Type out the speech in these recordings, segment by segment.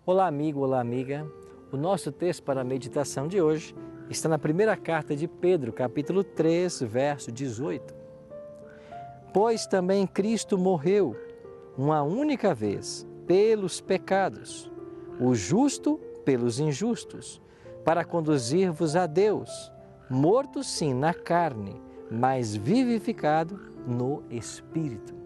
Olá, amigo, olá, amiga. O nosso texto para a meditação de hoje está na primeira carta de Pedro, capítulo 3, verso 18. Pois também Cristo morreu uma única vez pelos pecados, o justo pelos injustos, para conduzir-vos a Deus, morto sim na carne, mas vivificado no Espírito.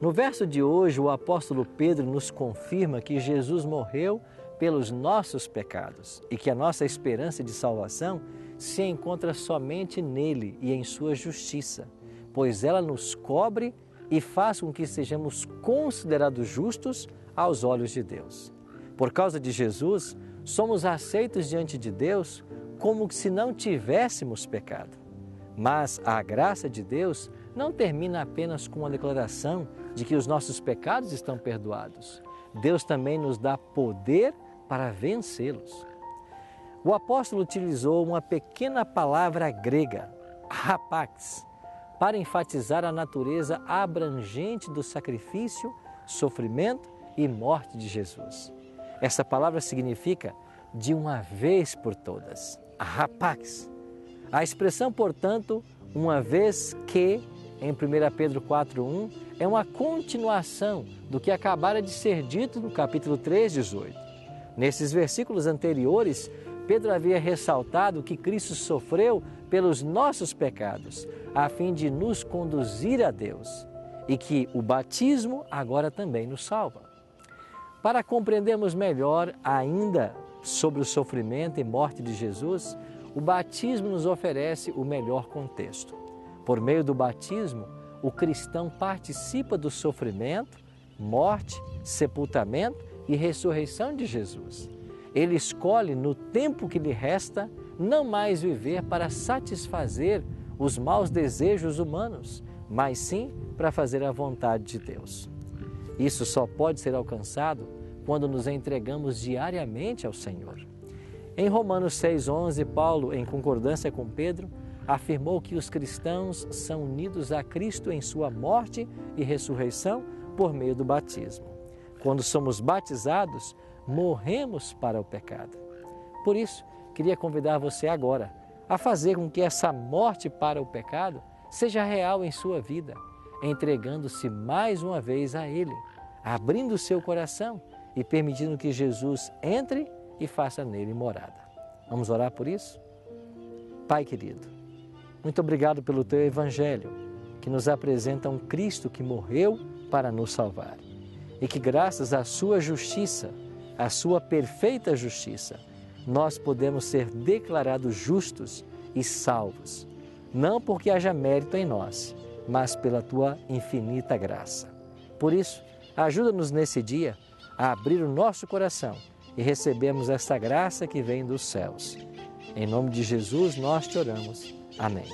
No verso de hoje, o apóstolo Pedro nos confirma que Jesus morreu pelos nossos pecados e que a nossa esperança de salvação se encontra somente nele e em sua justiça, pois ela nos cobre e faz com que sejamos considerados justos aos olhos de Deus. Por causa de Jesus, somos aceitos diante de Deus como se não tivéssemos pecado. Mas a graça de Deus não termina apenas com uma declaração de que os nossos pecados estão perdoados. Deus também nos dá poder para vencê-los. O apóstolo utilizou uma pequena palavra grega, hapax, para enfatizar a natureza abrangente do sacrifício, sofrimento e morte de Jesus. Essa palavra significa de uma vez por todas, hapax. A expressão, portanto, uma vez que, em 1 Pedro 4,1, é uma continuação do que acabara de ser dito no capítulo 3, 18. Nesses versículos anteriores, Pedro havia ressaltado que Cristo sofreu pelos nossos pecados, a fim de nos conduzir a Deus, e que o batismo agora também nos salva. Para compreendermos melhor ainda sobre o sofrimento e morte de Jesus, o batismo nos oferece o melhor contexto. Por meio do batismo, o cristão participa do sofrimento, morte, sepultamento e ressurreição de Jesus. Ele escolhe, no tempo que lhe resta, não mais viver para satisfazer os maus desejos humanos, mas sim para fazer a vontade de Deus. Isso só pode ser alcançado quando nos entregamos diariamente ao Senhor. Em Romanos 6,11, Paulo, em concordância com Pedro, afirmou que os cristãos são unidos a Cristo em sua morte e ressurreição por meio do batismo. Quando somos batizados, morremos para o pecado. Por isso, queria convidar você agora a fazer com que essa morte para o pecado seja real em sua vida, entregando-se mais uma vez a Ele, abrindo o seu coração e permitindo que Jesus entre e faça nele morada. Vamos orar por isso? Pai querido, muito obrigado pelo Teu Evangelho, que nos apresenta um Cristo que morreu para nos salvar e que graças à Sua justiça, à Sua perfeita justiça, nós podemos ser declarados justos e salvos, não porque haja mérito em nós, mas pela Tua infinita graça. Por isso, ajuda-nos nesse dia a abrir o nosso coração e recebemos esta graça que vem dos céus. Em nome de Jesus nós te oramos. Amém.